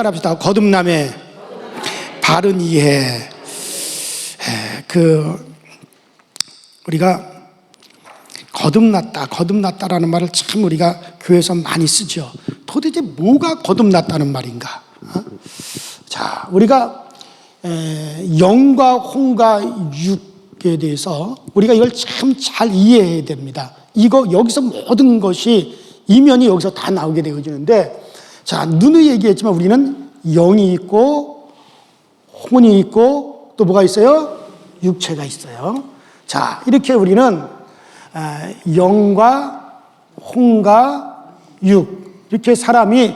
따라합시다. 거듭남의 바른 이해. 우리가 거듭났다라는 말을 참 우리가 교회에서 많이 쓰죠. 도대체 뭐가 거듭났다는 말인가? 자, 우리가 영과 혼과 육에 대해서 우리가 이걸 참 잘 이해해야 됩니다. 여기서 모든 것이 이면이 여기서 다 나오게 되어지는데, 자, 누누이 얘기했지만 우리는 영이 있고 혼이 있고 또 뭐가 있어요? 육체가 있어요. 자, 이렇게 우리는 영과 혼과 육, 이렇게 사람이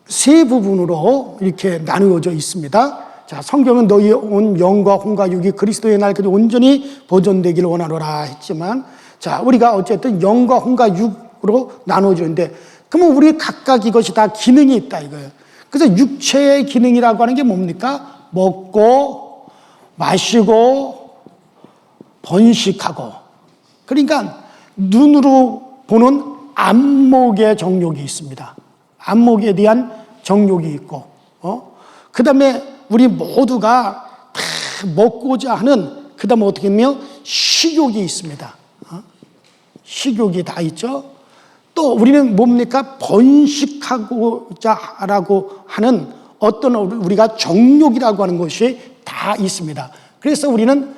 세 부분으로 이렇게 나누어져 있습니다. 자, 성경은 너희 온 영과 혼과 육이 그리스도의 날까지 온전히 보존되기를 원하노라 했지만, 자, 우리가 어쨌든 영과 혼과 육으로 나누어지는데, 그러면 우리 각각 이것이 다 기능이 있다 이거예요. 그래서 육체의 기능이라고 하는 게 뭡니까? 먹고 마시고 번식하고, 그러니까 눈으로 보는 안목의 정욕이 있습니다. 안목에 대한 정욕이 있고, 그 다음에 우리 모두가 다 먹고자 하는, 그 다음에 어떻게 보면 식욕이 있습니다. 식욕이 다 있죠. 또 우리는 뭡니까? 번식하고자 라고 하는 어떤 우리가 정욕이라고 하는 것이 다 있습니다. 그래서 우리는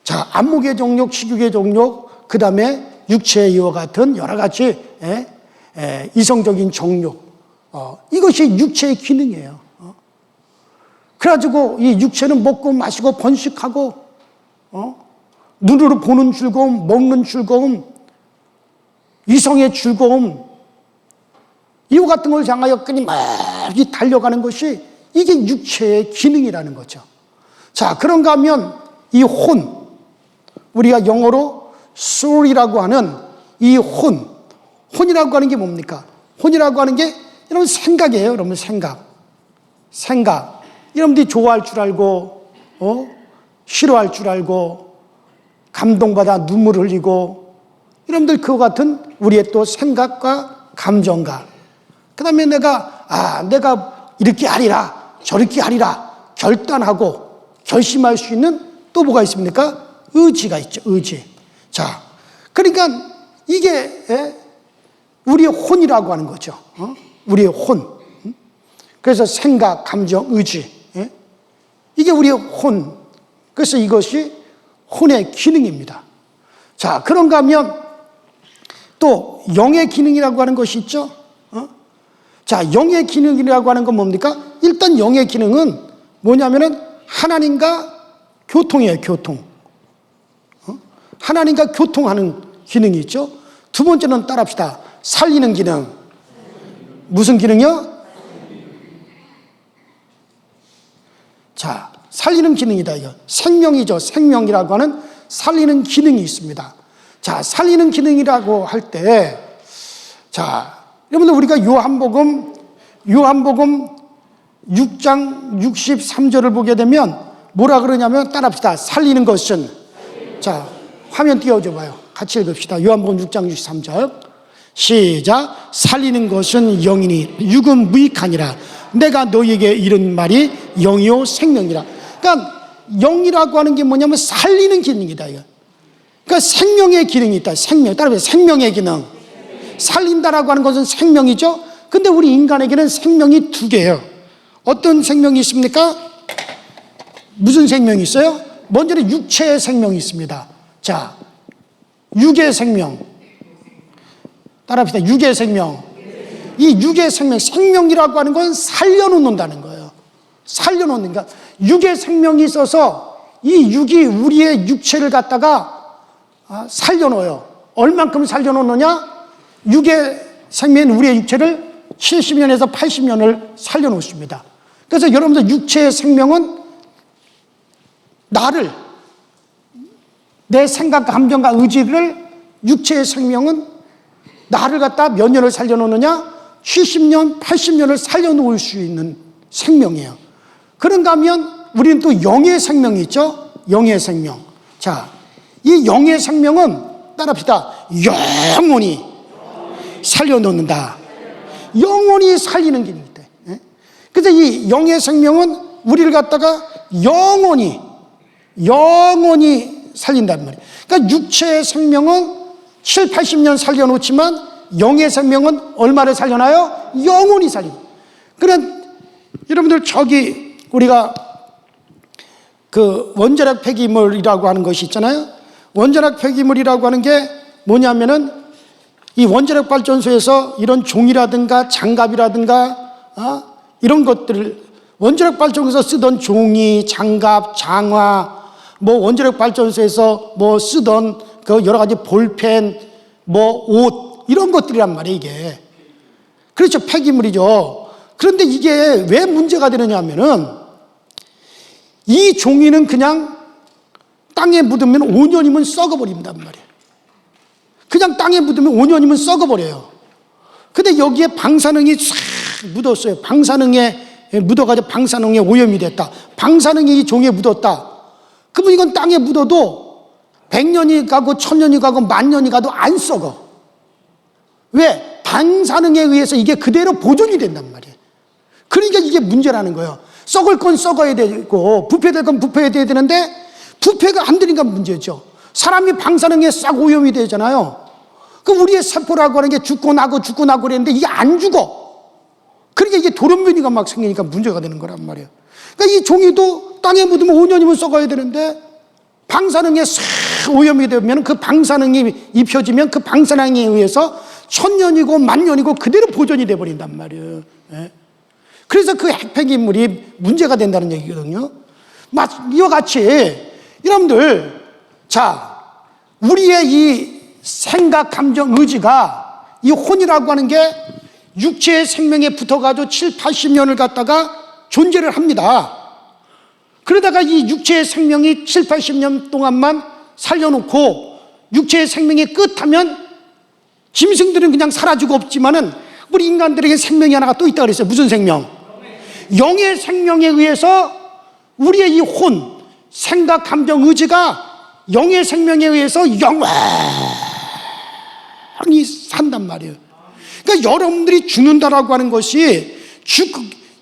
자, 안목의 정욕, 식욕의 정욕, 그 다음에 육체의 이와 같은 여러 가지 이성적인 정욕, 이것이 육체의 기능이에요. 그래가지고 이 육체는 먹고 마시고 번식하고, 눈으로 보는 즐거움, 먹는 즐거움, 이성의 즐거움, 이와 같은 걸 향하여 끊임없이 달려가는 것이 이게 육체의 기능이라는 거죠. 자, 그런가 하면 이 혼, 우리가 영어로 soul이라고 하는 이 혼이라고 하는 게 뭡니까? 혼이라고 하는 게 여러분 생각이에요. 여러분 생각. 여러분들이 좋아할 줄 알고, 싫어할 줄 알고, 감동받아 눈물을 흘리고, 여러분들 그와 같은 우리의 또 생각과 감정과, 그 다음에 내가 이렇게 하리라, 저렇게 하리라, 결단하고 결심할 수 있는 또 뭐가 있습니까? 의지가 있죠, 의지. 자, 그러니까 이게 우리의 혼이라고 하는 거죠. 우리의 혼. 그래서 생각, 감정, 의지. 이게 우리의 혼. 그래서 이것이 혼의 기능입니다. 자, 그런가 하면 또 영의 기능이라고 하는 것이 있죠. 자, 영의 기능이라고 하는 건 뭡니까? 일단 영의 기능은 뭐냐면은 하나님과 교통이에요, 교통. 하나님과 교통하는 기능이 있죠. 두 번째는 따라합시다. 살리는 기능. 무슨 기능이요? 자, 살리는 기능이다, 이거. 생명이죠. 생명이라고 하는 살리는 기능이 있습니다. 자, 살리는 기능이라고 할 때, 자, 여러분들 우리가 요한복음 6장 63절을 보게 되면 뭐라 그러냐면 따라합시다. 살리는 것은, 자, 화면 띄워줘 봐요. 같이 읽읍시다. 요한복음 6장 63절. 시작. 살리는 것은 영이니 육은 무익하니라. 내가 너희에게 이른 말이 영이요 생명이라. 그러니까 영이라고 하는 게 뭐냐면 살리는 기능이다, 이거. 그러니까 생명의 기능이 있다. 생명. 따라서 생명의 기능. 살린다라고 하는 것은 생명이죠. 근데 우리 인간에게는 생명이 두 개예요. 어떤 생명이 있습니까? 무슨 생명이 있어요? 먼저는 육체의 생명이 있습니다. 자, 육의 생명. 따라합시다. 육의 생명. 이 육의 생명, 생명이라고 하는 건 살려놓는다는 거예요. 살려놓는, 그러니까 육의 생명이 있어서 이 육이 우리의 육체를 갖다가 살려놓아요. 얼만큼 살려놓느냐? 육의 생명인 우리의 육체를 70년에서 80년을 살려놓습니다. 그래서 여러분들 육체의 생명은 나를, 내 생각과 감정과 의지를, 육체의 생명은 나를 갖다 몇 년을 살려놓느냐? 70년, 80년을 살려놓을 수 있는 생명이에요. 그런가 하면 우리는 또 영의 생명이 있죠? 영의 생명. 자, 이 영의 생명은 따라합시다. 영원히 살려놓는다. 영원히 살리는 기능이 있대. 그래서 이 영의 생명은 우리를 갖다가 영원히 살린단 말이에요. 그러니까 육체의 생명은 7, 80년 살려놓지만 영의 생명은 얼마를 살려놔요? 영원히 살리고. 그런 여러분들 저기 우리가 그 원자력 폐기물이라고 하는 것이 있잖아요. 원자력 폐기물이라고 하는 게 뭐냐면은 이 원자력 발전소에서 이런 종이라든가 장갑이라든가 이런 것들을 원자력 발전소에서 쓰던 종이, 장갑, 장화, 뭐 원자력 발전소에서 뭐 쓰던 그 여러 가지 볼펜, 뭐 옷 이런 것들이란 말이에요, 이게. 그렇죠, 폐기물이죠. 그런데 이게 왜 문제가 되느냐면은 이 종이는 그냥 땅에 묻으면 5년이면 썩어버린단 말이에요. 그냥 땅에 묻으면 5년이면 썩어버려요. 근데 여기에 방사능이 싹 묻었어요. 방사능에 묻어가지고 방사능에 오염이 됐다. 방사능이 이 종이에 묻었다. 그러면 이건 땅에 묻어도 100년이 가고 1000년이 가고 10,000년이 가도 안 썩어. 왜? 방사능에 의해서 이게 그대로 보존이 된단 말이에요. 그러니까 이게 문제라는 거예요. 썩을 건 썩어야 되고 부패될 건 부패해야 되는데 부패가 안 되니까 문제죠. 사람이 방사능에 싹 오염이 되잖아요. 그 우리의 세포라고 하는 게 죽고 나고 그랬는데 이게 안 죽어. 그러니까 이게 돌연변이가 막 생기니까 문제가 되는 거란 말이에요. 그러니까 이 종이도 땅에 묻으면 5년이면 썩어야 되는데 방사능에 싹 오염이 되면 그 방사능이 입혀지면 그 방사능에 의해서 1000년이고 10,000년이고 그대로 보존이 돼버린단 말이에요. 그래서 그 핵폐기물이 문제가 된다는 얘기거든요. 이와 같이 여러분들, 자, 우리의 이 생각, 감정, 의지가 이 혼이라고 하는 게 육체의 생명에 붙어가지고 7, 80년을 갖다가 존재를 합니다. 그러다가 이 육체의 생명이 7, 80년 동안만 살려놓고 육체의 생명이 끝하면 짐승들은 그냥 사라지고 없지만은 우리 인간들에게 생명이 하나가 또 있다 그랬어요. 무슨 생명? 영의 생명에 의해서 우리의 이 혼, 생각, 감정, 의지가 영의 생명에 의해서 영원히 산단 말이에요. 그러니까 여러분들이 죽는다라고 하는 것이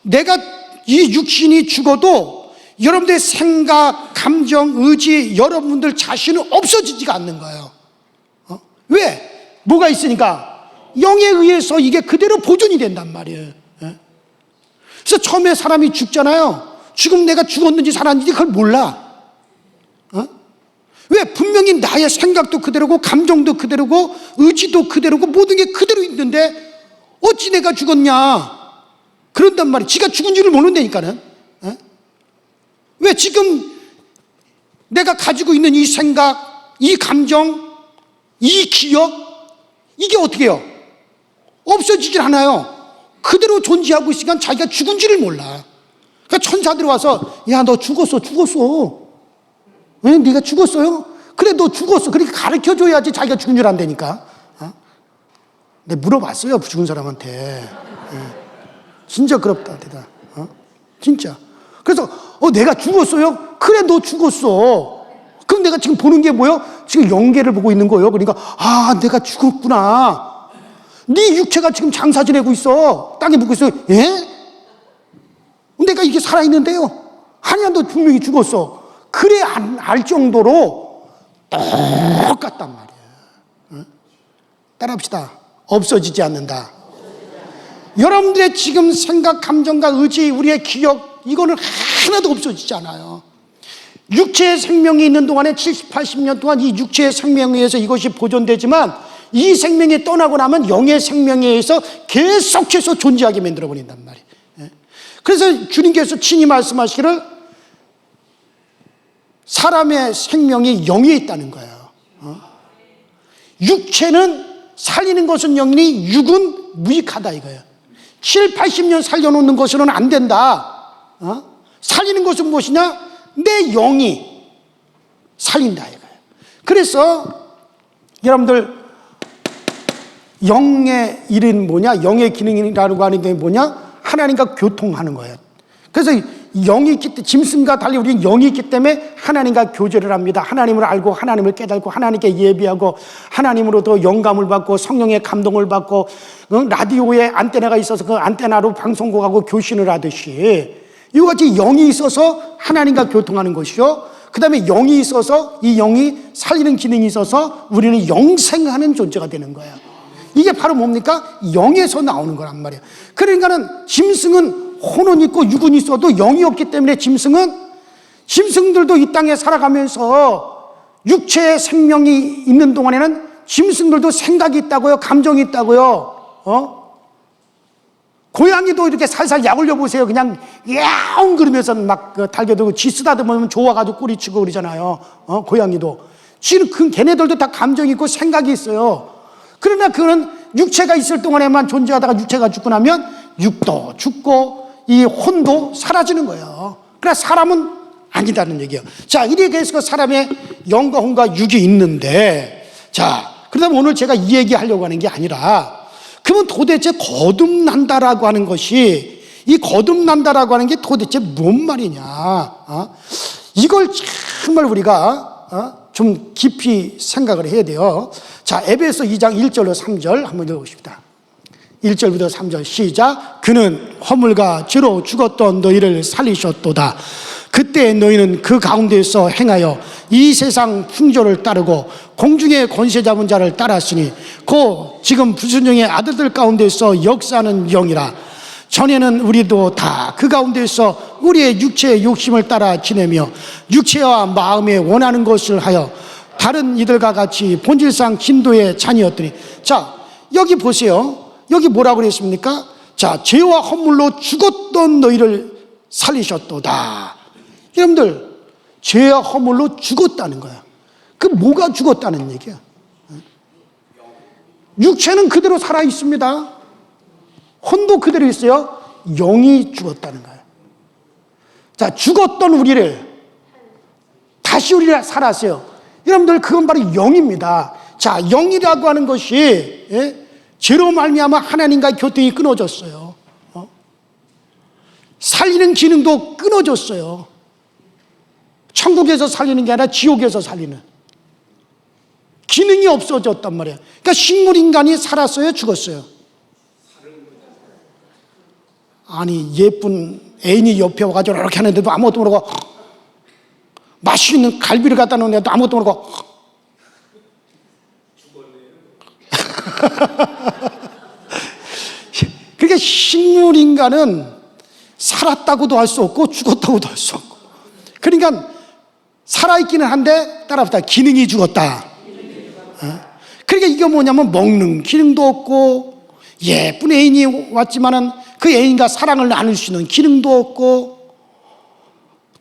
내가 이 육신이 죽어도 여러분들의 생각, 감정, 의지, 여러분들 자신은 없어지지가 않는 거예요. 왜? 뭐가 있으니까? 영에 의해서 이게 그대로 보존이 된단 말이에요. 그래서 처음에 사람이 죽잖아요. 지금 내가 죽었는지 살았는지 그걸 몰라. 왜? 분명히 나의 생각도 그대로고 감정도 그대로고 의지도 그대로고 모든 게 그대로 있는데 어찌 내가 죽었냐 그런단 말이에요. 지가 죽은 줄을 모른다니까는. 왜? 지금 내가 가지고 있는 이 생각, 이 감정, 이 기억 이게 어떻게 해요? 없어지질 않아요. 그대로 존재하고 있으니까 자기가 죽은지를 몰라. 그러니까 천사들이 와서 야, 너 죽었어. 왜? 네가 죽었어요? 그래, 너 죽었어. 그렇게 가르쳐줘야지 자기가 죽은 줄 안다니까. 내가 물어봤어요, 죽은 사람한테. 진짜 그렇다, 대다. 진짜. 그래서 내가 죽었어요? 그래, 너 죽었어. 그럼 내가 지금 보는 게 뭐예요? 지금 영계를 보고 있는 거예요. 그러니까 내가 죽었구나. 네 육체가 지금 장사 지내고 있어. 땅에 묻고 있어. 예? 내가 이게 살아있는데요. 아니야, 너 분명히 죽었어. 그래 알 정도로 똑같단 말이에요. 따라합시다. 없어지지 않는다. 여러분들의 지금 생각, 감정과 의지, 우리의 기억 이거는 하나도 없어지지 않아요. 육체의 생명이 있는 동안에 70, 80년 동안 이 육체의 생명에 의해서 이것이 보존되지만 이 생명이 떠나고 나면 영의 생명에 의해서 계속해서 존재하게 만들어버린단 말이에요. 그래서 주님께서 친히 말씀하시기를 사람의 생명이 영에 있다는 거예요. 육체는 살리는 것은 영이니 육은 무익하다 이거예요. 7, 80년 살려놓는 것으로는 안 된다. 살리는 것은 무엇이냐? 내 영이 살린다 이거예요. 그래서 여러분들 영의 일은 뭐냐? 영의 기능이라고 하는 게 뭐냐? 하나님과 교통하는 거예요. 그래서 영이 있기 때문에, 짐승과 달리 우리는 영이 있기 때문에 하나님과 교제를 합니다. 하나님을 알고 하나님을 깨닫고 하나님께 예비하고 하나님으로도 영감을 받고 성령의 감동을 받고 라디오에 안테나가 있어서 그 안테나로 방송국하고 교신을 하듯이 이와 같이 영이 있어서 하나님과 교통하는 것이요, 그 다음에 영이 있어서 이 영이 살리는 기능이 있어서 우리는 영생하는 존재가 되는 거예요. 이게 바로 뭡니까? 영에서 나오는 거란 말이에요. 그러니까는 짐승은 혼은 있고 육은 있어도 영이 없기 때문에 짐승들도 이 땅에 살아가면서 육체의 생명이 있는 동안에는 짐승들도 생각이 있다고요, 감정이 있다고요. 고양이도 이렇게 살살 약올려 보세요. 그냥 야옹 그러면서 막 달겨들고 쥐 쓰다듬으면 좋아가지고 꼬리치고 그러잖아요. 고양이도. 쥐는 걔네들도 다 감정이 있고 생각이 있어요. 그러나 그거는 육체가 있을 동안에만 존재하다가 육체가 죽고 나면 육도 죽고 이 혼도 사라지는 거예요. 그러나 사람은 아니다는 얘기예요. 자, 이렇게 해서 사람의 영과 혼과 육이 있는데, 자, 그러다 오늘 제가 이 얘기 하려고 하는 게 아니라, 그러면 도대체 거듭난다라고 하는 것이, 이 거듭난다라고 하는 게 도대체 뭔 말이냐? 이걸 정말 우리가 좀 깊이 생각을 해야 돼요. 자, 에베소 2장 1절로 3절 한번 읽어보십시다. 1절부터 3절 시작. 그는 허물과 죄로 죽었던 너희를 살리셨도다. 그때 너희는 그 가운데서 행하여 이 세상 풍조를 따르고 공중의 권세 잡은 자를 따랐으니 곧 지금 불순종의 아들들 가운데서 역사하는 영이라. 전에는 우리도 다 그 가운데서 우리의 육체의 욕심을 따라 지내며 육체와 마음에 원하는 것을 하여 다른 이들과 같이 본질상 진도의 자녀였더니. 자, 여기 보세요. 여기 뭐라고 그랬습니까? 자, 죄와 허물로 죽었던 너희를 살리셨도다. 여러분들, 죄와 허물로 죽었다는 거야. 그 뭐가 죽었다는 얘기야? 육체는 그대로 살아 있습니다. 혼도 그대로 있어요. 영이 죽었다는 거예요. 자, 죽었던 우리를 다시 우리가 살았어요. 여러분들, 그건 바로 영입니다. 자, 영이라고 하는 것이 죄로 말미암아 하나님과의 교통이 끊어졌어요. 살리는 기능도 끊어졌어요. 천국에서 살리는 게 아니라 지옥에서 살리는 기능이 없어졌단 말이에요. 그러니까 식물인간이 살았어요, 죽었어요? 아니, 예쁜 애인이 옆에 와가지고 이렇게 하는데도 아무것도 모르고, 맛있는 갈비를 갖다 놓는데도 아무것도 모르고 그러니까 식물인간은 살았다고도 할 수 없고 죽었다고도 할 수 없고, 그러니까 살아있기는 한데 따라붙다 기능이 죽었다. 그러니까 이게 뭐냐면 먹는 기능도 없고, 예쁜 애인이 왔지만은 그 애인과 사랑을 나눌 수 있는 기능도 없고,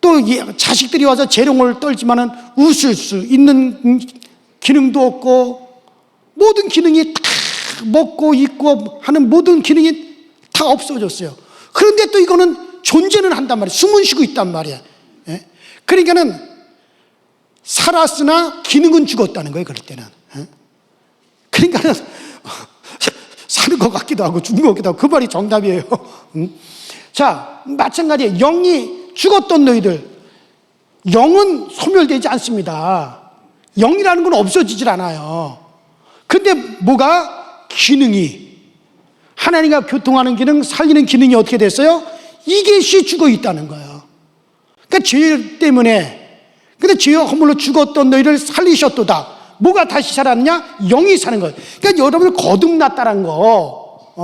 또 자식들이 와서 재롱을 떨지만은 웃을 수 있는 기능도 없고, 모든 기능이 다 먹고 입고 하는 모든 기능이 다 없어졌어요. 그런데 또 이거는 존재는 한단 말이에요. 숨은 쉬고 있단 말이에요. 그러니까는 살았으나 기능은 죽었다는 거예요, 그럴 때는. 그러니까는 사는 것 같기도 하고 죽는 것 같기도 하고, 그 말이 정답이에요. 자, 마찬가지예요. 영이 죽었던 너희들, 영은 소멸되지 않습니다. 영이라는 건 없어지질 않아요. 근데 뭐가? 기능이, 하나님과 교통하는 기능, 살리는 기능이 어떻게 됐어요? 이것이 죽어 있다는 거예요. 그러니까 죄 때문에, 근데 죄와 허물로 죽었던 너희를 살리셨도다. 뭐가 다시 살았느냐? 영이 사는 거예요. 그러니까 여러분, 거듭났다는 거,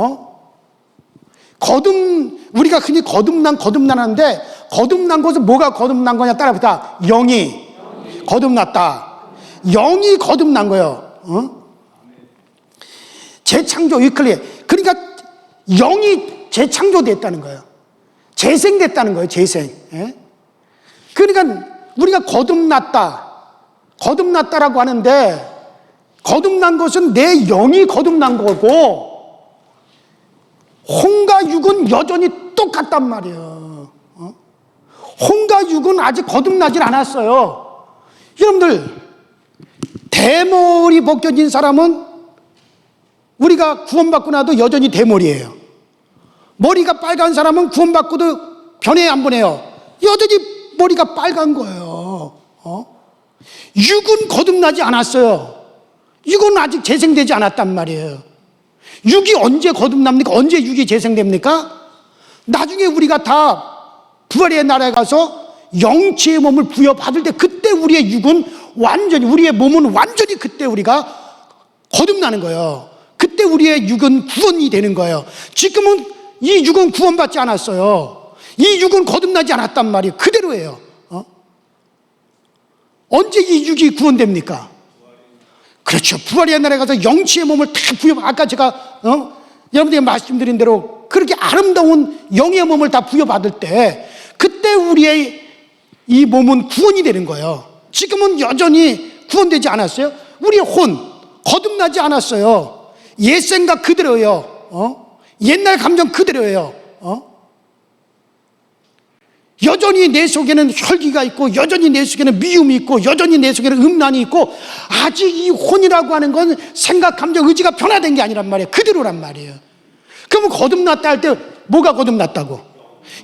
우리가 흔히 거듭난하는데, 거듭난 것은 뭐가 거듭난 거냐? 따라붙다. 영이 거듭났다. 영이 거듭난 거예요. 재창조, 위클리. 그러니까 영이 재창조됐다는 거예요. 재생됐다는 거예요, 재생. 그러니까 우리가 거듭났다라고 하는데, 거듭난 것은 내 영이 거듭난 거고, 혼과 육은 여전히 똑같단 말이에요. 혼과 육은 아직 거듭나질 않았어요. 여러분들, 대머리 벗겨진 사람은 우리가 구원받고 나도 여전히 대머리예요. 머리가 빨간 사람은 구원받고도 변해 안 변해요? 여전히 머리가 빨간 거예요. 육은 거듭나지 않았어요. 육은 아직 재생되지 않았단 말이에요. 육이 언제 거듭납니까? 언제 육이 재생됩니까? 나중에 우리가 다 부활의 나라에 가서 영체의 몸을 부여받을 때 그때 우리의 육은 완전히, 우리의 몸은 완전히 그때 우리가 거듭나는 거예요. 그때 우리의 육은 구원이 되는 거예요. 지금은 이 육은 구원받지 않았어요. 이 육은 거듭나지 않았단 말이에요. 그대로예요. 언제 이 육이 구원됩니까? 그렇죠. 부활의 나라에 가서 영체의 몸을 다 아까 제가 여러분들에게 말씀드린 대로 그렇게 아름다운 영의 몸을 다 부여받을 때 그때 우리의 이 몸은 구원이 되는 거예요. 지금은 여전히 구원되지 않았어요. 우리의 혼 거듭나지 않았어요. 옛 생각 그대로예요. 옛날 감정 그대로예요. 여전히 내 속에는 혈기가 있고 여전히 내 속에는 미움이 있고 여전히 내 속에는 음란이 있고 아직 이 혼이라고 하는 건 생각, 감정, 의지가 변화된 게 아니란 말이에요. 그대로란 말이에요. 그러면 거듭났다 할 때 뭐가 거듭났다고?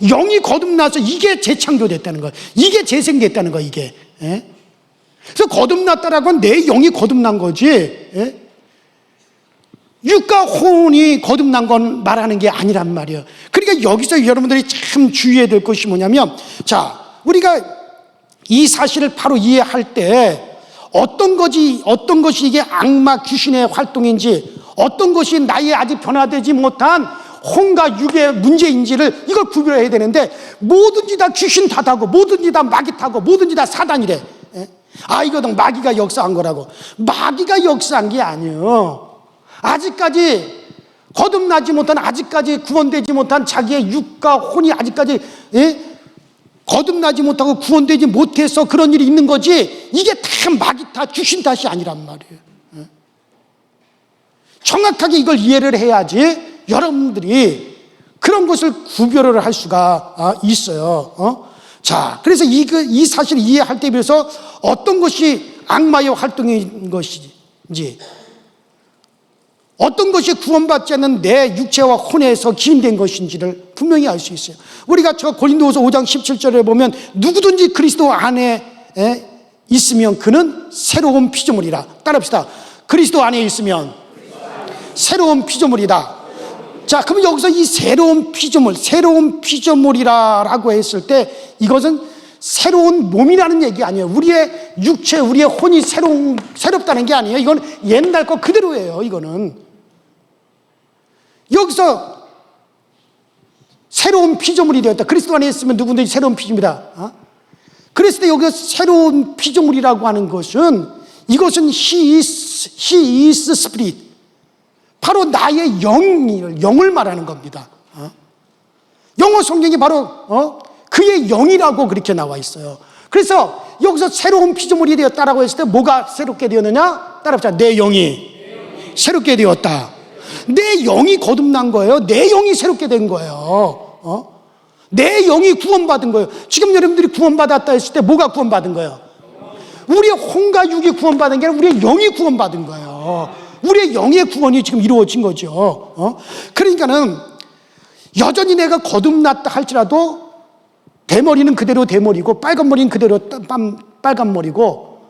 영이 거듭나서 이게 재창조됐다는 거예요. 이게 재생됐다는 거예요. 이게. 그래서 거듭났다라고 하면 내 영이 거듭난 거지 육과 혼이 거듭난 건 말하는 게 아니란 말이에요. 그러니까 여기서 여러분들이 참 주의해야 될 것이 뭐냐면, 자, 우리가 이 사실을 바로 이해할 때 어떤 것이 이게 악마 귀신의 활동인지, 어떤 것이 나의 아직 변화되지 못한 혼과 육의 문제인지를 이걸 구별해야 되는데, 뭐든지 다 귀신 탓하고 뭐든지 다 마귀 탓하고 뭐든지 다 사단이래. 이거는 마귀가 역사한 거라고. 마귀가 역사한 게 아니에요. 아직까지 거듭나지 못한, 아직까지 구원되지 못한 자기의 육과 혼이 아직까지 거듭나지 못하고 구원되지 못해서 그런 일이 있는 거지, 이게 다 마귀 탓, 귀신 탓이 아니란 말이에요. 정확하게 이걸 이해를 해야지 여러분들이 그런 것을 구별을 할 수가 있어요. 자, 그래서 이 사실을 이해할 때 비해서 어떤 것이 악마의 활동인 것인지, 어떤 것이 구원받지 않는 내 육체와 혼에서 기인된 것인지를 분명히 알 수 있어요. 우리가 저 고린도후서 5장 17절에 보면 누구든지 그리스도 안에 있으면 그는 새로운 피조물이라. 따라합시다. 그리스도 안에 있으면 새로운 피조물이다. 자, 그럼 여기서 이 새로운 피조물이라고 했을 때 이것은 새로운 몸이라는 얘기 아니에요. 우리의 육체, 우리의 혼이 새롭다는 게 아니에요. 이건 옛날 거 그대로예요. 이거는 여기서 새로운 피조물이 되었다. 그리스도 안에 있으면 누구든지 새로운 피조물이다. 그랬을 때 여기서 새로운 피조물이라고 하는 것은, 이것은 He is Spirit, 바로 나의 영을 말하는 겁니다. 영어 성경이 바로 그의 영이라고 그렇게 나와 있어요. 그래서 여기서 새로운 피조물이 되었다라고 했을 때 뭐가 새롭게 되었느냐? 따라합시다. 내 영이 새롭게 되었다. 내 영이 거듭난 거예요. 내 영이 새롭게 된 거예요. 내 영이 구원받은 거예요. 지금 여러분들이 구원받았다 했을 때 뭐가 구원받은 거예요? 우리의 혼과 육이 구원받은 게 아니라 우리의 영이 구원받은 거예요. 우리의 영의 구원이 지금 이루어진 거죠. 그러니까는 여전히 내가 거듭났다 할지라도 대머리는 그대로 대머리고 빨간 머리는 그대로 빨간 머리고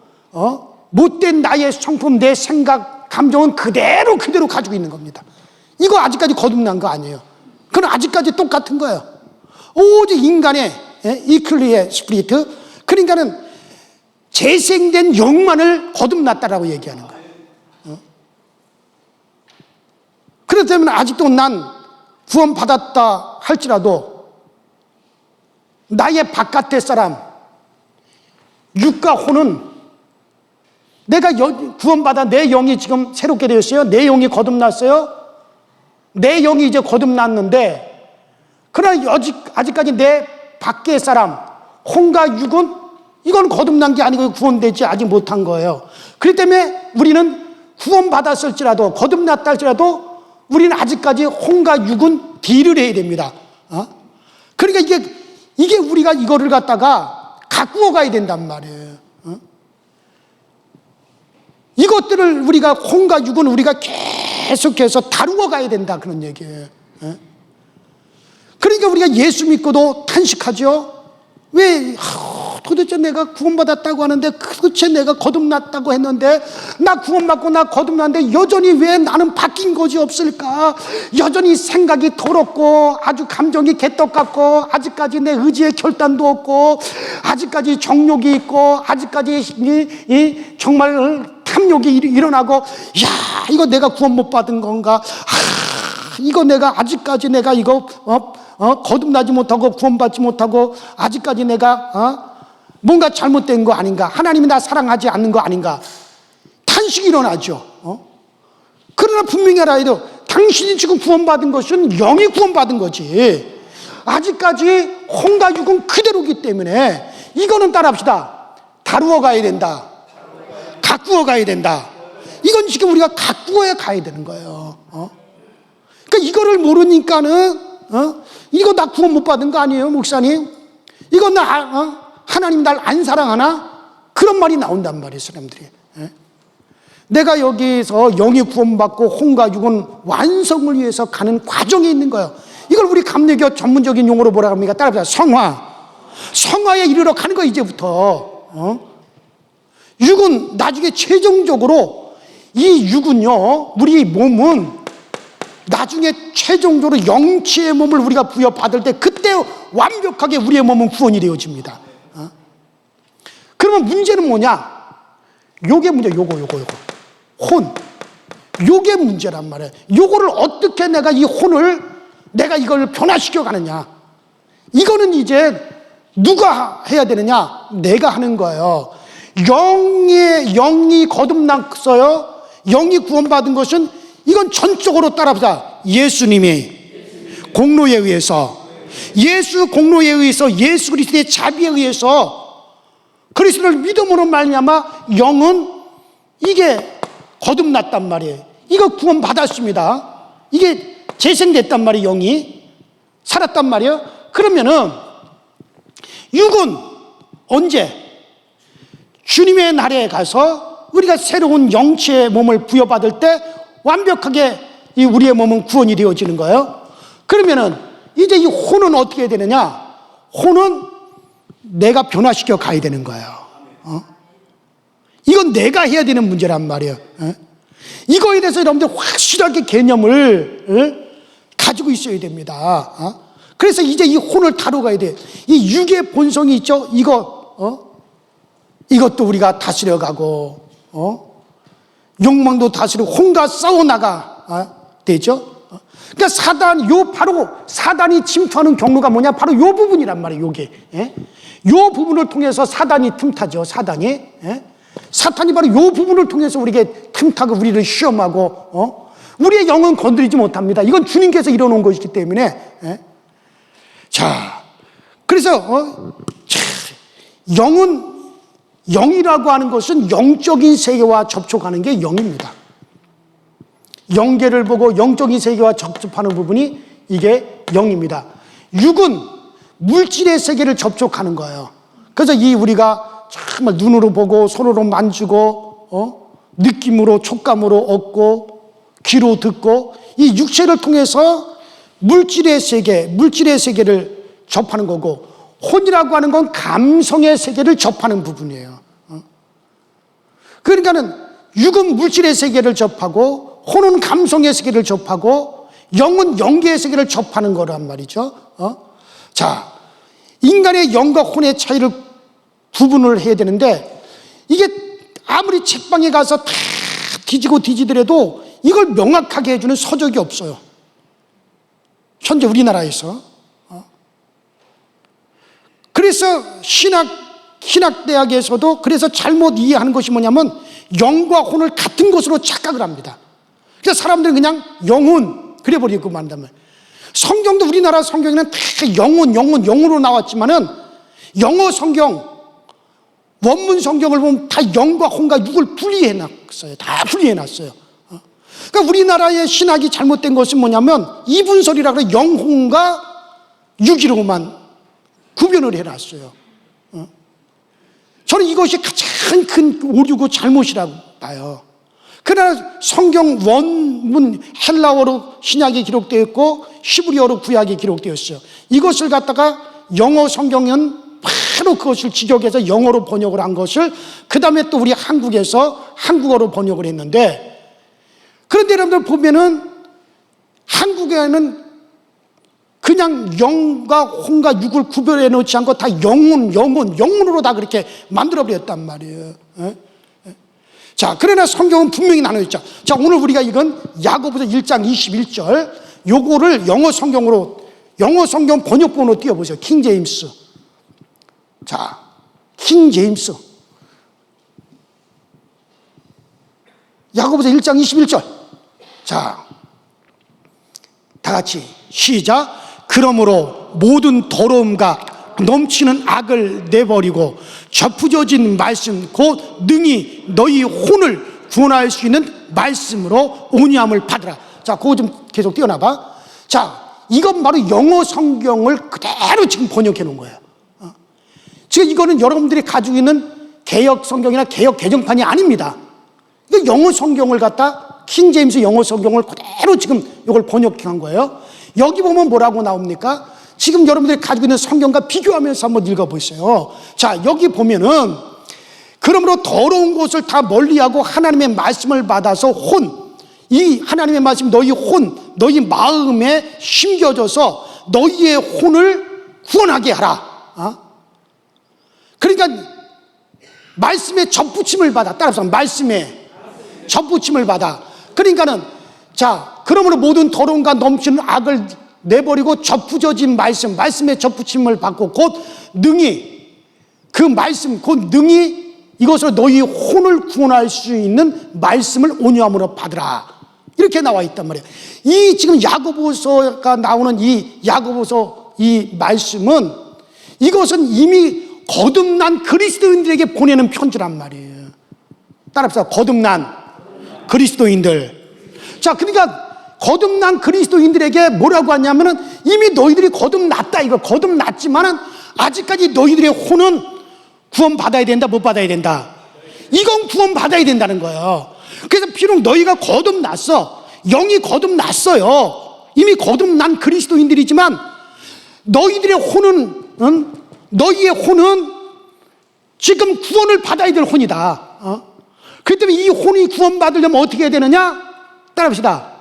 못된 나의 성품, 내 생각, 감정은 그대로 가지고 있는 겁니다. 이거 아직까지 거듭난 거 아니에요. 그건 아직까지 똑같은 거예요. 오직 인간의 이클리의 스피리트, 그러니까는 재생된 영만을 거듭났다라고 얘기하는 거예요. 그렇다면 아직도 난 구원받았다 할지라도 나의 바깥의 사람, 육과 혼은, 내가 구원받아 내 영이 지금 새롭게 되었어요. 내 영이 거듭났어요. 내 영이 이제 거듭났는데, 그러나 아직까지 내 밖의 사람, 혼과 육은 이건 거듭난 게 아니고 구원되지 아직 못한 거예요. 그렇기 때문에 우리는 구원받았을지라도, 거듭났다 할지라도 우리는 아직까지 혼과 육은 딜을 해야 됩니다. 그러니까 이게 우리가 이거를 갖다가 가꾸어 가야 된단 말이에요. 이것들을 우리가, 혼과 육은 우리가 계속해서 다루어 가야 된다, 그런 얘기예요. 그러니까 우리가 예수 믿고도 탄식하죠. 왜 도대체 내가 구원받았다고 하는데, 도대체 내가 거듭났다고 했는데, 나 구원받고 나 거듭났는데 여전히 왜 나는 바뀐 것이 없을까? 여전히 생각이 더럽고 아주 감정이 개떡 같고, 아직까지 내 의지의 결단도 없고, 아직까지 정욕이 있고, 아직까지 정말 탐욕이 일어나고, 야, 이거 내가 구원 못 받은 건가? 이거 내가 아직까지 내가 이거 거듭나지 못하고 구원받지 못하고 아직까지 내가 뭔가 잘못된 거 아닌가? 하나님이 나 사랑하지 않는 거 아닌가? 탄식이 일어나죠. 그러나 분명히 알아야 돼요. 당신이 지금 구원받은 것은 영이 구원받은 거지. 아직까지 혼과 육은 그대로기 때문에 이거는 따라합시다. 다루어 가야 된다. 가꾸어 가야 된다. 이건 지금 우리가 가꾸어야 가야 되는 거예요. 그러니까 이거를 모르니까는 이거 나 구원 못 받은 거 아니에요, 목사님? 이거 나 하나님 날 안 사랑하나? 그런 말이 나온단 말이에요, 사람들이. 내가 여기서 영이 구원받고 혼과 육은 완성을 위해서 가는 과정에 있는 거예요. 이걸 우리 감리교 전문적인 용어로 뭐라 합니까? 따라합시다. 성화에 이르러 가는 거예요, 이제부터. 육은 나중에 최종적으로, 이 육은요, 우리 몸은 나중에 최종적으로 영치의 몸을 우리가 부여받을 때 그때 완벽하게 우리의 몸은 구원이 되어집니다. 그러면 문제는 뭐냐? 요게 문제, 요거. 혼. 요게 문제란 말이에요. 요거를 어떻게 내가 이 혼을 내가 이걸 변화시켜 가느냐. 이거는 이제 누가 해야 되느냐? 내가 하는 거예요. 영이 거듭났어요. 영이 구원받은 것은 이건 전적으로 따라합시다. 예수님이 공로에 의해서, 예수 공로에 의해서, 예수 그리스도의 자비에 의해서 그리스도를 믿음으로 말미암아 영은 이게 거듭났단 말이에요. 이거 구원받았습니다. 이게 재생됐단 말이에요. 영이 살았단 말이에요. 그러면은 육은 언제? 주님의 날에 가서 우리가 새로운 영치의 몸을 부여받을 때 완벽하게 이 우리의 몸은 구원이 되어지는 거예요. 그러면은 이제 이 혼은 어떻게 되느냐? 혼은 내가 변화시켜 가야 되는 거예요. 이건 내가 해야 되는 문제란 말이에요. 이거에 대해서 여러분들 확실하게 개념을 가지고 있어야 됩니다. 그래서 이제 이 혼을 다뤄가야 돼. 이 육의 본성이 있죠. 이것도 우리가 다스려가고, 욕망도 다스리고 혼과 싸워나가 되죠. 그러니까 바로 사단이 침투하는 경로가 뭐냐? 바로 요 부분이란 말이에요. 요게. 요 부분을 통해서 사단이 틈타죠. 사탄이 바로 요 부분을 통해서 우리에게 틈타고 우리를 시험하고, 우리의 영은 건드리지 못합니다. 이건 주님께서 이뤄놓은 것이기 때문에. 자, 그래서 영이라고 하는 것은 영적인 세계와 접촉하는 게 영입니다. 영계를 보고 영적인 세계와 접촉하는 부분이 이게 영입니다. 육은 물질의 세계를 접촉하는 거예요. 그래서 우리가 정말 눈으로 보고 손으로 만지고 느낌으로 촉감으로 얻고 귀로 듣고 이 육체를 통해서 물질의 세계를 접하는 거고, 혼이라고 하는 건 감성의 세계를 접하는 부분이에요. 그러니까는 육은 물질의 세계를 접하고, 혼은 감성의 세계를 접하고, 영은 영계의 세계를 접하는 거란 말이죠. 자, 인간의 영과 혼의 차이를 구분을 해야 되는데, 이게 아무리 책방에 가서 다 뒤지더라도 이걸 명확하게 해주는 서적이 없어요. 현재 우리나라에서. 그래서 신학대학에서도 그래서 잘못 이해하는 것이 뭐냐면 영과 혼을 같은 것으로 착각을 합니다. 그래서 사람들은 그냥 영혼 그래버리고 만다면, 성경도 우리나라 성경에는 다 영으로 나왔지만은 영어 성경 원문 성경을 보면 다 영과 혼과 육을 분리해놨어요. 다 분리해놨어요. 그러니까 우리나라의 신학이 잘못된 것은 뭐냐면 이분설이라고 해서 영혼과 육이로만 구별을 해놨어요. 저는 이것이 가장 큰 오류고 잘못이라고 봐요. 그러나 성경 원문 헬라어로 신약이 기록되어 있고 히브리어로 구약이 기록되었어요. 이것을 갖다가 영어 성경은 바로 그것을 직역해서 영어로 번역을 한 것을 그 다음에 또 우리 한국에서 한국어로 번역을 했는데, 그런데 여러분들 보면은 한국에는 그냥 영과 혼과 육을 구별해 놓지 않고 다 영혼으로 다 그렇게 만들어 버렸단 말이에요. 자, 그러나 성경은 분명히 나눠 있죠. 자, 오늘 우리가 읽은 야고보서 1장 21절, 요거를 영어 성경 번역본으로 띄워보세요. 킹 제임스. 자, 킹 제임스. 야고보서 1장 21절. 자, 다 같이 시작. 그러므로 모든 더러움과 넘치는 악을 내버리고 접부져진 말씀 곧 능히 너희 혼을 구원할 수 있는 말씀으로 온유함을 받으라. 자, 그거 좀 계속 띄워놔봐. 자, 이건 바로 영어 성경을 그대로 지금 번역해 놓은 거예요. 지금 이거는 여러분들이 가지고 있는 개역 성경이나 개역 개정판이 아닙니다. 이거 영어 성경을 갖다 킹 제임스 영어 성경을 그대로 지금 이걸 번역한 거예요. 여기 보면 뭐라고 나옵니까? 지금 여러분들이 가지고 있는 성경과 비교하면서 한번 읽어보세요. 자, 여기 보면은 그러므로 더러운 것을 다 멀리하고 하나님의 말씀을 받아서 이 하나님의 말씀 너희 마음에 심겨져서 너희의 혼을 구원하게 하라. 그러니까 말씀에 접붙임을 받아. 따라서 말씀에 접붙임을 받아. 그러니까는 자, 그러므로 모든 더러움과 넘치는 악을 내버리고 접붙여진 말씀에 접붙임을 받고 곧 능히 이것으로 너희 혼을 구원할 수 있는 말씀을 온유함으로 받으라. 이렇게 나와 있단 말이에요. 이 지금 야고보서가 나오는 이 야고보서 이 말씀은 이것은 이미 거듭난 그리스도인들에게 보내는 편지란 말이에요. 따라합시다. 거듭난 그리스도인들. 자, 그러니까 거듭난 그리스도인들에게 뭐라고 하냐면은 이미 너희들이 거듭났다. 이거 거듭났지만은 아직까지 너희들의 혼은 구원받아야 된다, 못 받아야 된다. 이건 구원받아야 된다는 거예요. 그래서 비록 너희가 거듭났어. 영이 거듭났어요. 이미 거듭난 그리스도인들이지만 너희의 혼은 지금 구원을 받아야 될 혼이다. 그렇기 때문에 이 혼이 구원받으려면 어떻게 해야 되느냐? 따라합시다.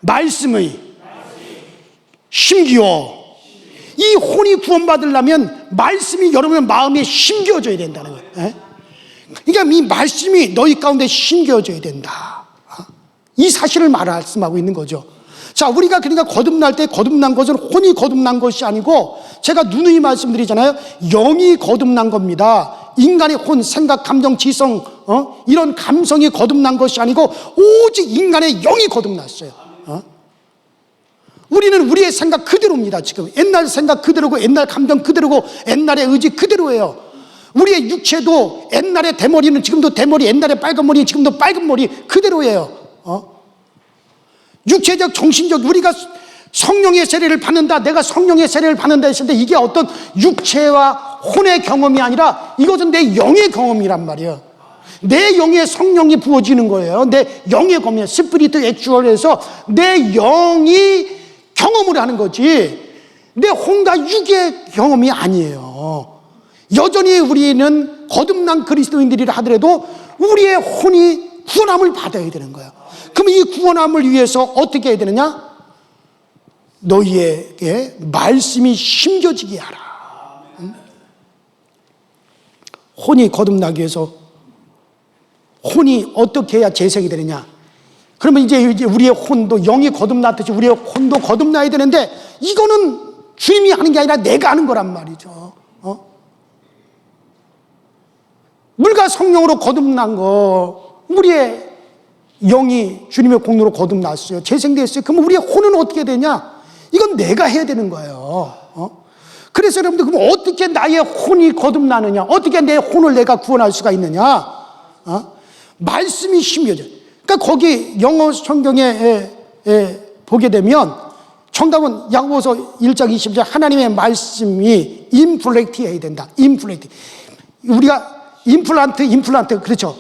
말씀의 심기어. 이 혼이 구원받으려면 말씀이 여러분의 마음에 심겨져야 된다는 거예요. 그러니까 이 말씀이 너희 가운데 심겨져야 된다. 이 사실을 말씀하고 있는 거죠. 자, 우리가 그러니까 거듭날 때 거듭난 것은 혼이 거듭난 것이 아니고 제가 누누이 말씀드리잖아요. 영이 거듭난 겁니다. 인간의 혼, 생각, 감정, 지성, 이런 감성이 거듭난 것이 아니고 오직 인간의 영이 거듭났어요. 우리는 우리의 생각 그대로입니다. 지금 옛날 생각 그대로고 옛날 감정 그대로고 옛날의 의지 그대로예요. 우리의 육체도 옛날의 대머리는 지금도 대머리, 옛날의 빨간 머리는 지금도 빨간 머리 그대로예요. 육체적, 정신적, 우리가 성령의 세례를 받는다, 내가 성령의 세례를 받는다 했을 때 이게 어떤 육체와 혼의 경험이 아니라 이것은 내 영의 경험이란 말이에요. 내 영에 성령이 부어지는 거예요. 내 영의 경험이에요. 스피리트 액츄얼에서 내 영이 경험을 하는 거지 내 혼과 육의 경험이 아니에요. 여전히 우리는 거듭난 그리스도인들이라 하더라도 우리의 혼이 구원함을 받아야 되는 거예요. 그럼 이 구원함을 위해서 어떻게 해야 되느냐? 너희에게 말씀이 심겨지게 하라. 혼이 거듭나기 위해서 혼이 어떻게 해야 재생이 되느냐? 그러면 이제 우리의 혼도 영이 거듭났듯이 우리의 혼도 거듭나야 되는데 이거는 주님이 하는 게 아니라 내가 하는 거란 말이죠. 물과 성령으로 거듭난 거, 우리의 영이 주님의 공로로 거듭났어요. 재생됐어요. 그럼 우리의 혼은 어떻게 되냐? 이건 내가 해야 되는 거예요. 그래서 여러분들, 그럼 어떻게 나의 혼이 거듭나느냐? 어떻게 내 혼을 내가 구원할 수가 있느냐? 말씀이 심겨져. 그러니까 거기 영어 성경에 보게 되면 정답은 야고보서 1장 20절 하나님의 말씀이 임플렉트 해야 된다. 임플렉트. 우리가 임플란트 그렇죠.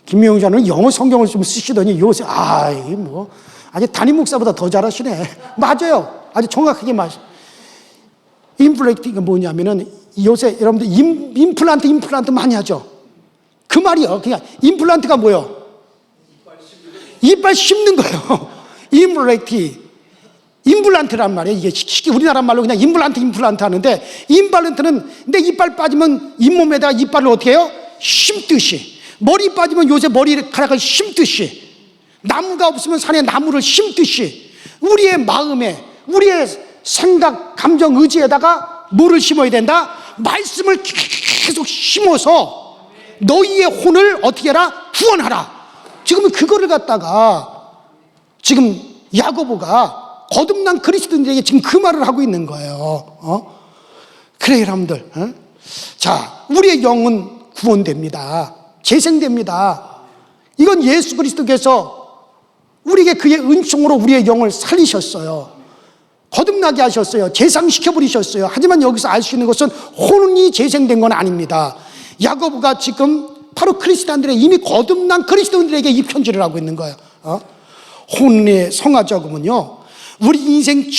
김명자는 영어 성경을 좀 쓰시더니 요새 이게 뭐 아주 담임 목사보다 더 잘하시네. 맞아요. 아주 정확하게 맞아요. 임플란트가 뭐냐면은 요새 여러분들 임플란트 많이 하죠. 그 말이요. 그냥 임플란트가 뭐예요? 이빨 씹는 거예요. 임플란트란 말이에요. 이게 쉽게 우리나라 말로 그냥 임플란트 하는데, 임플란트는 내 이빨 빠지면 잇몸에다가 이빨을 어떻게 해요? 심듯이. 머리 빠지면 요새 머리카락을 심듯이, 나무가 없으면 산에 나무를 심듯이 우리의 마음에, 우리의 생각, 감정, 의지에다가 뭐를 심어야 된다? 말씀을 계속 심어서 너희의 혼을 어떻게 해라? 구원하라. 지금 그거를 갖다가 지금 야고보가 거듭난 그리스도인들에게 지금 그 말을 하고 있는 거예요. 그래 여러분들, 자, 우리의 영은 구원됩니다. 재생됩니다. 이건 예수 그리스도께서 우리에게 그의 은총으로 우리의 영을 살리셨어요. 거듭나게 하셨어요. 재상시켜버리셨어요. 하지만 여기서 알 수 있는 것은 혼이 재생된 건 아닙니다. 야고보가 지금 바로 크리스찬들의 이미 거듭난 그리스도인들에게 이 편지를 하고 있는 거예요. 혼의 성화작업은요, 우리 인생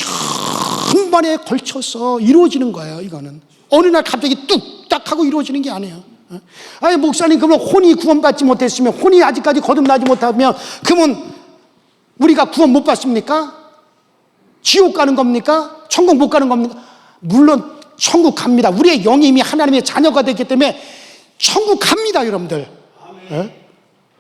전반에 걸쳐서 이루어지는 거예요. 이거는 어느 날 갑자기 뚝딱 하고 이루어지는 게 아니에요. 아니 목사님, 그러면 혼이 구원받지 못했으면, 혼이 아직까지 거듭나지 못하면 그러면 우리가 구원 못 받습니까? 지옥 가는 겁니까? 천국 못 가는 겁니까? 물론 천국 갑니다. 우리의 영이 이미 하나님의 자녀가 됐기 때문에 천국 갑니다. 여러분들,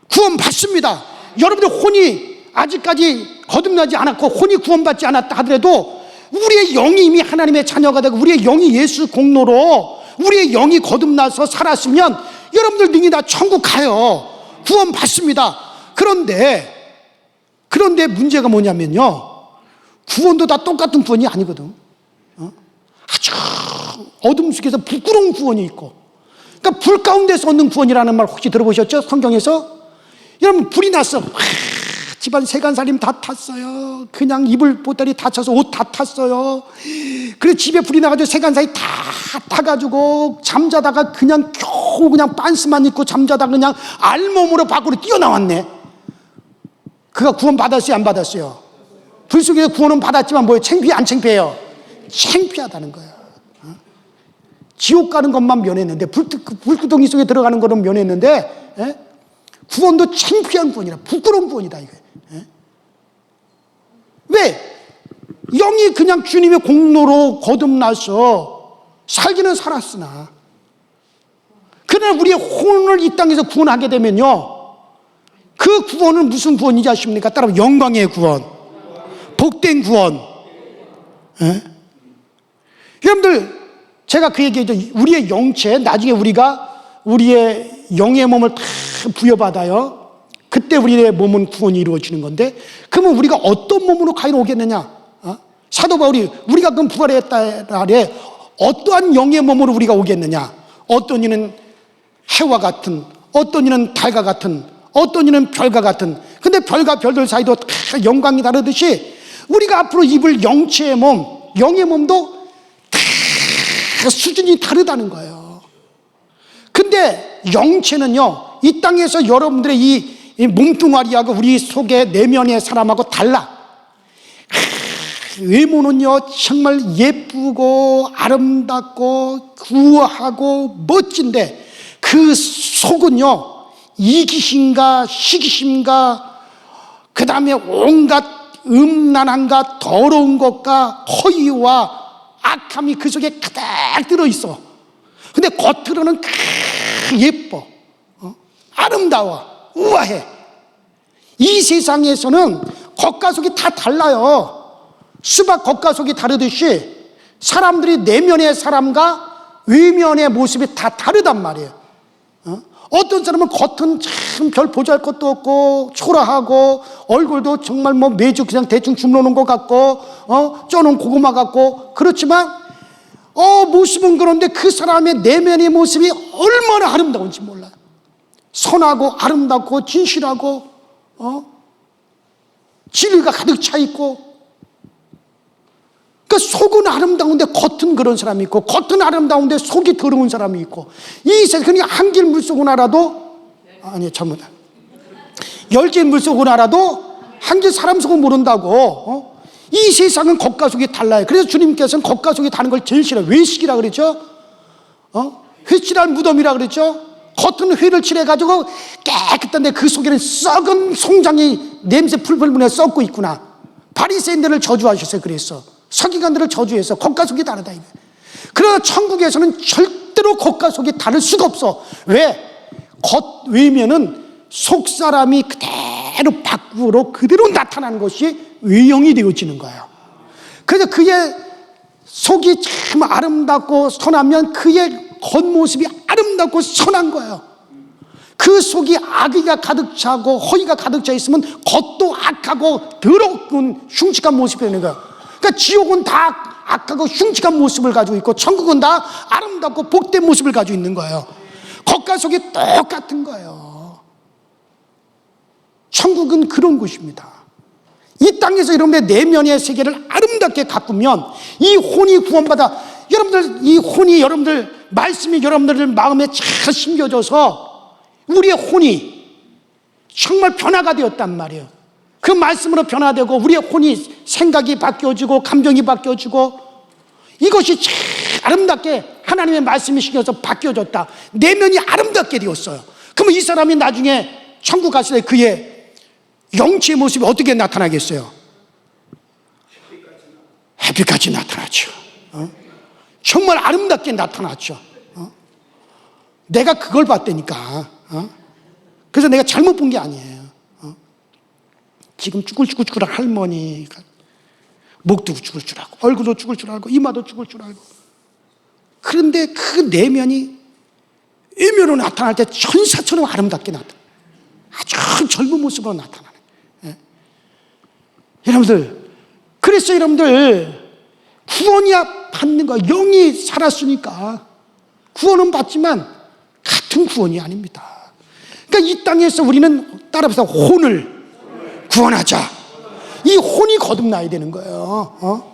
구원 받습니다. 여러분들 혼이 아직까지 거듭나지 않았고 혼이 구원받지 않았다 하더라도 우리의 영이 이미 하나님의 자녀가 되고 우리의 영이 예수 공로로 우리의 영이 거듭나서 살았으면 여러분들 능히 다 천국 가요. 구원 받습니다. 그런데 문제가 뭐냐면요, 구원도 다 똑같은 구원이 아니거든. 아주 어둠 속에서 부끄러운 구원이 있고, 그러니까 불 가운데서 얻는 구원이라는 말 혹시 들어보셨죠? 성경에서. 여러분, 불이 났어. 집안 세간살림 다 탔어요. 그냥 이불 보따리 다 차서 옷 다 탔어요. 그래서 집에 불이 나가지고 세간살이 다 타가지고 잠자다가 그냥 겨우 그냥 빤스만 입고 잠자다가 그냥 알몸으로 밖으로 뛰어나왔네. 그가 구원 받았어요, 안 받았어요? 불 속에서 구원은 받았지만 뭐예요? 창피해, 안 창피해요? 창피하다는 거야. 지옥 가는 것만 면했는데, 불구덩이 속에 들어가는 거는 면했는데, 구원도 창피한 구원이라, 부끄러운 구원이다 이거. 왜? 영이 그냥 주님의 공로로 거듭나서 살기는 살았으나, 그러나 우리의 혼을 이 땅에서 구원하게 되면요, 그 구원은 무슨 구원인지 아십니까? 따라서 영광의 구원, 복된 구원. 여러분들, 제가 그 얘기했죠. 우리의 영체, 나중에 우리가 우리의 영의 몸을 다 부여받아요. 그때 우리의 몸은 구원이 이루어지는 건데, 그러면 우리가 어떤 몸으로 과연 오겠느냐? 사도 바울이 우리가 그럼 부활했다 날에 어떠한 영의 몸으로 우리가 오겠느냐? 어떤 이는 해와 같은, 어떤 이는 달과 같은, 어떤 이는 별과 같은. 근데 별과 별들 사이도 다 영광이 다르듯이 우리가 앞으로 입을 영체의 몸, 영의 몸도 다 수준이 다르다는 거예요. 근데 영체는요, 이 땅에서 여러분들의 이 몸뚱아리하고 우리 속의 내면의 사람하고 달라. 외모는요 정말 예쁘고 아름답고 구하고 멋진데 그 속은요 이기심과 시기심과 그 다음에 온갖 음란함과 더러운 것과 허위와 악함이 그 속에 가득 들어있어. 근데 겉으로는 예뻐, 아름다워, 우아해. 이 세상에서는 겉과 속이 다 달라요. 수박 겉과 속이 다르듯이 사람들이 내면의 사람과 외면의 모습이 다 다르단 말이에요. 어떤 사람은 겉은 참 별 보잘것도 없고 초라하고 얼굴도 정말 뭐 매주 그냥 대충 주물러놓은 것 같고 쪄놓은 고구마 같고 그렇지만 모습은 그런데 그 사람의 내면의 모습이 얼마나 아름다운지 몰라요. 선하고 아름답고 진실하고 진리가 가득 차 있고, 그러니까 속은 아름다운데 겉은 그런 사람이 있고, 겉은 아름다운데 속이 더러운 사람이 있고, 이 세상 그냥 한길 물속은 알아도 아니 잘못 열진 물속은 알아도 한길 사람 속은 모른다고. 이 세상은 겉과 속이 달라요. 그래서 주님께서는 겉과 속이 다른 걸 제일 싫어요. 외식이라 그랬죠. 회칠한 무덤이라 그랬죠. 겉은 회를 칠해가지고 깨끗한데 그 속에는 썩은 송장이 냄새 풀풀 분해 썩고 있구나. 바리새인들을 저주하셨어요. 그래서 서기관들을 저주해서 겉과 속이 다르다. 그러나 천국에서는 절대로 겉과 속이 다를 수가 없어. 왜? 겉 외면은 속 사람이 그대로 밖으로 그대로 나타나는 것이 외형이 되어지는 거예요. 그래서 그의 속이 참 아름답고 선하면 그의 겉모습이 아름답고 선한 거예요. 그 속이 악의가 가득 차고 허위가 가득 차 있으면 겉도 악하고 더럽고 흉측한 모습이 되는 거예요. 그러니까 지옥은 다 악하고 흉측한 모습을 가지고 있고 천국은 다 아름답고 복된 모습을 가지고 있는 거예요. 겉과 속이 똑같은 거예요. 천국은 그런 곳입니다. 이 땅에서 여러분의 내면의 세계를 아름답게 가꾸면 이 혼이 구원받아 여러분들, 이 혼이 여러분들 말씀이 여러분들 마음에 잘 심겨져서 우리의 혼이 정말 변화가 되었단 말이에요. 그 말씀으로 변화되고 우리의 혼이 생각이 바뀌어지고 감정이 바뀌어지고 이것이 참 아름답게 하나님의 말씀이 심겨서 바뀌어졌다. 내면이 아름답게 되었어요. 그러면 이 사람이 나중에 천국 갔을 때 그의 영치의 모습이 어떻게 나타나겠어요? 햇빛같이 나타나죠. 정말 아름답게 나타났죠. 내가 그걸 봤다니까. 그래서 내가 잘못 본 게 아니에요. 지금 쭈글쭈글쭈글한 할머니가 목도 죽을 줄 알고 얼굴도 죽을 줄 알고 이마도 죽을 줄 알고 그런데 그 내면이 외면으로 나타날 때 천사처럼 아름답게 나타나. 아주 젊은 모습으로 나타나는. 여러분들, 그래서 여러분들 구원이야 받는 거야. 영이 살았으니까 구원은 받지만 같은 구원이 아닙니다. 그러니까 이 땅에서 우리는 따라서 혼을 구원하자. 이 혼이 거듭나야 되는 거예요.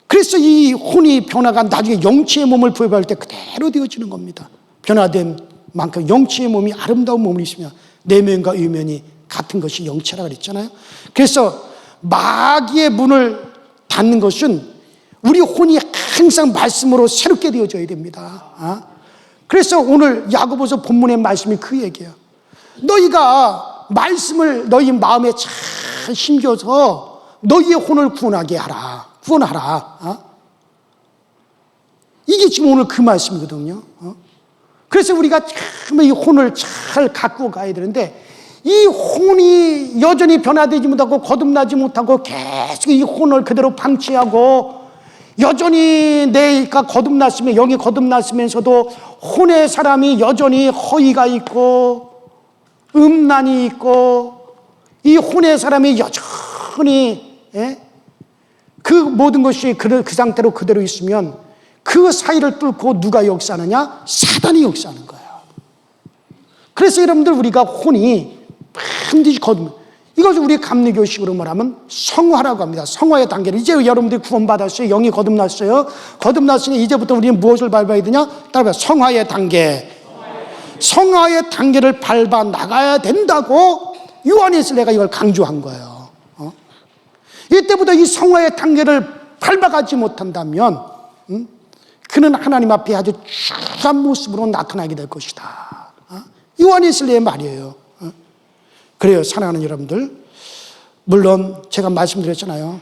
그래서 이 혼이 변화가 나중에 영치의 몸을 부여할 때 그대로 되어지는 겁니다. 변화된 만큼 영치의 몸이 아름다운 몸을 있으며 내면과 외면이 같은 것이 영체라 그랬잖아요. 그래서 마귀의 문을 닫는 것은 우리 혼이 항상 말씀으로 새롭게 되어져야 됩니다. 그래서 오늘 야고보서 본문의 말씀이 그 얘기예요. 너희가 말씀을 너희 마음에 잘 심겨서 너희의 혼을 구원하게 하라. 구원하라. 이게 지금 오늘 그 말씀이거든요. 그래서 우리가 참 이 혼을 잘 갖고 가야 되는데 이 혼이 여전히 변화되지 못하고 거듭나지 못하고 계속 이 혼을 그대로 방치하고 여전히 내가 거듭났으면 영이 거듭났으면서도 혼의 사람이 여전히 허위가 있고 음란이 있고 이 혼의 사람이 여전히 그 모든 것이 그 상태로 그대로 있으면 그 사이를 뚫고 누가 역사하느냐? 사단이 역사하는 거예요. 그래서 여러분들 우리가 혼이 반드시 이것을 우리 감리교식으로 말하면 성화라고 합니다. 성화의 단계를 이제 여러분들이 구원받았어요. 영이 거듭났어요. 거듭났으니 이제부터 우리는 무엇을 밟아야 되냐? 따라서 성화의 단계. 성화의 단계를 밟아 나가야 된다고 요한에서 내가 이걸 강조한 거예요. 이때부터 이 성화의 단계를 밟아가지 못한다면 그는 하나님 앞에 아주 추한 모습으로 나타나게 될 것이다. 요한에서의 말이에요. 그래요, 사랑하는 여러분들. 물론 제가 말씀드렸잖아요.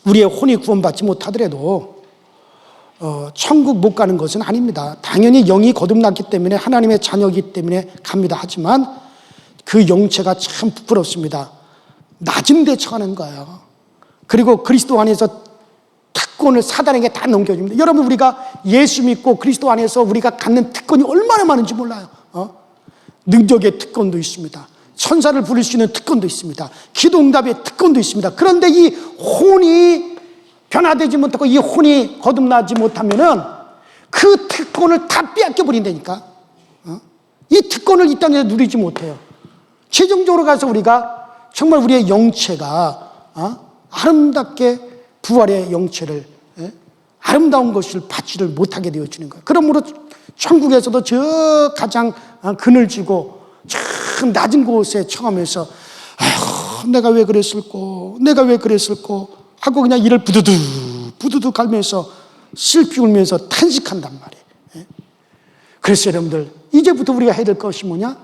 우리의 혼이 구원받지 못하더라도 천국 못 가는 것은 아닙니다. 당연히 영이 거듭났기 때문에 하나님의 자녀이기 때문에 갑니다. 하지만 그 영체가 참 부끄럽습니다. 낮은 데 처하는 거예요. 그리고 그리스도 안에서 특권을 사단에게 다 넘겨줍니다. 여러분, 우리가 예수 믿고 그리스도 안에서 우리가 갖는 특권이 얼마나 많은지 몰라요. 능력의 특권도 있습니다. 천사를 부를 수 있는 특권도 있습니다. 기도응답의 특권도 있습니다. 그런데 이 혼이 변화되지 못하고 이 혼이 거듭나지 못하면은 그 특권을 다 빼앗겨 버린다니까. 이 특권을 이 땅에서 누리지 못해요. 최종적으로 가서 우리가 정말 우리의 영체가 아름답게 부활의 영체를 아름다운 것을 받지를 못하게 되어지는 거예요. 그러므로 천국에서도 저 가장 그늘지고 저 낮은 곳에 처하면서 아휴, 내가 왜 그랬을꼬, 내가 왜 그랬을꼬 하고 그냥 이를 부두두 갈면서 슬피 울면서 탄식한단 말이에요. 그래서 여러분들, 이제부터 우리가 해야 될 것이 뭐냐?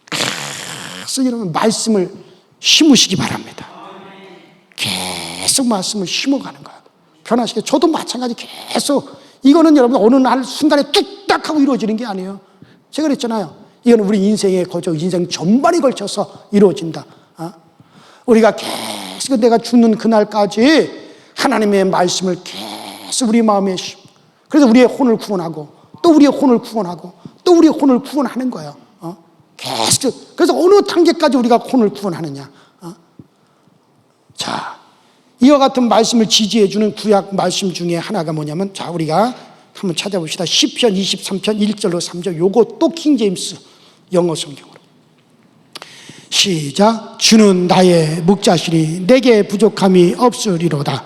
계속 여러분 말씀을 심으시기 바랍니다. 계속 말씀을 심어가는 거예요. 변화시켜. 저도 마찬가지 계속. 이거는 여러분 어느 날 순간에 뚝딱 하고 이루어지는 게 아니에요. 제가 그랬잖아요. 이건 우리 인생에 거쳐 인생 전반이 걸쳐서 이루어진다. 우리가 계속 내가 죽는 그날까지 하나님의 말씀을 계속 우리 마음에 심고, 그래서 우리의 혼을 구원하고 또 우리의 혼을 구원하고 또 우리의 혼을 구원하는 거예요. 계속. 그래서 어느 단계까지 우리가 혼을 구원하느냐. 자, 이와 같은 말씀을 지지해주는 구약 말씀 중에 하나가 뭐냐면, 자, 우리가 한번 찾아봅시다. 시편 23편 1절로 3절. 요거 또 킹제임스 영어 성경으로. 시작. 주는 나의 목자시니 내게 부족함이 없으리로다.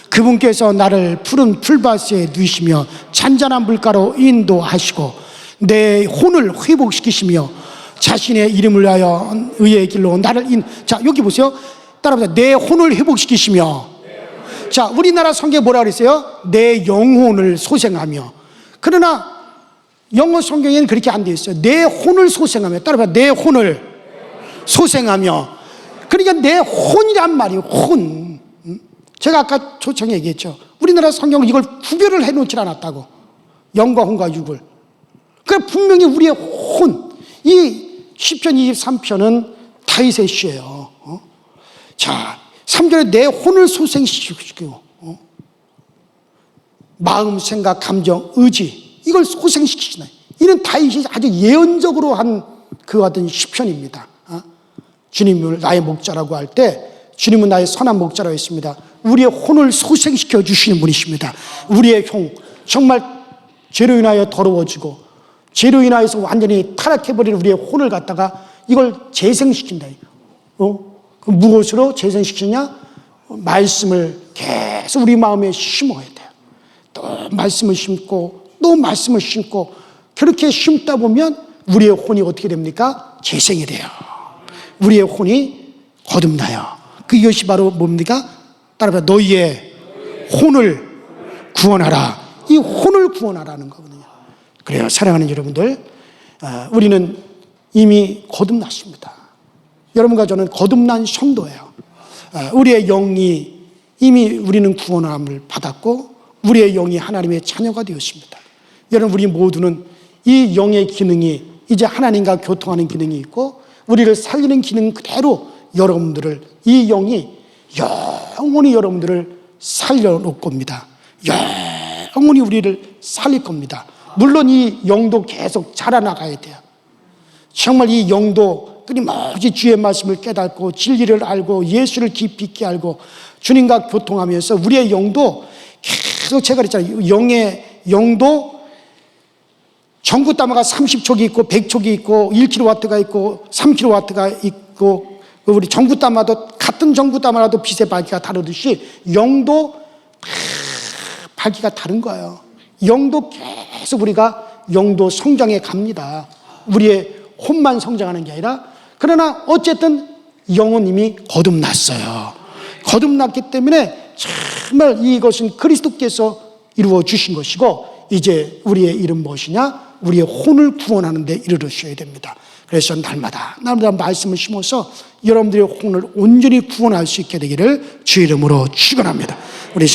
그분께서 나를 푸른 풀밭에 누이시며 잔잔한 물가로 인도하시고 내 혼을 회복시키시며 자신의 이름을 위하여 의의 길로 나를 자, 여기 보세요. 따라합시다. 내 혼을 회복시키시며. 자, 우리나라 성경에 뭐라 그랬어요? 내 영혼을 소생하며. 그러나 영어 성경에는 그렇게 안 되어 있어요. 내 혼을 소생하며. 따라합시다. 내 혼을 소생하며. 그러니까 내 혼이란 말이에요. 혼. 제가 아까 초청에 얘기했죠. 우리나라 성경은 이걸 구별을 해놓지 않았다고. 영과 혼과 육을. 그러니까 분명히 우리의 혼. 이 시편 23편은 다윗의 시예요. 자, 3절에 내 혼을 소생시키고, 마음, 생각, 감정, 의지, 이걸 소생시키시네. 이는 다윗이 아주 예언적으로 한 그 같은 시편입니다. 주님을 나의 목자라고 할 때, 주님은 나의 선한 목자라고 했습니다. 우리의 혼을 소생시켜 주시는 분이십니다. 우리의 형, 정말 죄로 인하여 더러워지고, 죄로 인하여서 완전히 타락해버린 우리의 혼을 갖다가 이걸 재생시킨다. 무엇으로 재생시키냐? 말씀을 계속 우리 마음에 심어야 돼요. 또 말씀을 심고 또 말씀을 심고, 그렇게 심다 보면 우리의 혼이 어떻게 됩니까? 재생이 돼요. 우리의 혼이 거듭나요. 그것이 바로 뭡니까? 따라서 너희의 혼을 구원하라. 이 혼을 구원하라는 거거든요. 그래요. 사랑하는 여러분들, 우리는 이미 거듭났습니다. 여러분과 저는 거듭난 성도예요. 우리의 영이 이미 우리는 구원함을 받았고 우리의 영이 하나님의 자녀가 되었습니다. 여러분, 우리 모두는 이 영의 기능이 이제 하나님과 교통하는 기능이 있고 우리를 살리는 기능 그대로 여러분들을, 이 영이 영원히 여러분들을 살려놓을 겁니다. 영원히 우리를 살릴 겁니다. 물론 이 영도 계속 자라나가야 돼요. 정말 이 영도 끊임없이 주의 말씀을 깨닫고 진리를 알고 예수를 깊이 있게 알고 주님과 교통하면서 우리의 영도 계속, 제가 그랬잖아요. 영도 전구담화가 30촉이 있고 100촉이 있고 1kW가 있고 3kW가 있고, 우리 전구담화도 같은 전구담화라도 빛의 밝기가 다르듯이 영도 밝기가 다른 거예요. 영도 계속 우리가 영도 성장해 갑니다. 우리의 혼만 성장하는 게 아니라. 그러나 어쨌든 영은 이미 거듭났어요. 거듭났기 때문에 정말 이것은 그리스도께서 이루어 주신 것이고, 이제 우리의 일은 무엇이냐? 우리의 혼을 구원하는 데 이르르셔야 됩니다. 그래서 날마다 말씀을 심어서 여러분들의 혼을 온전히 구원할 수 있게 되기를 주의 이름으로 축원합니다. 우리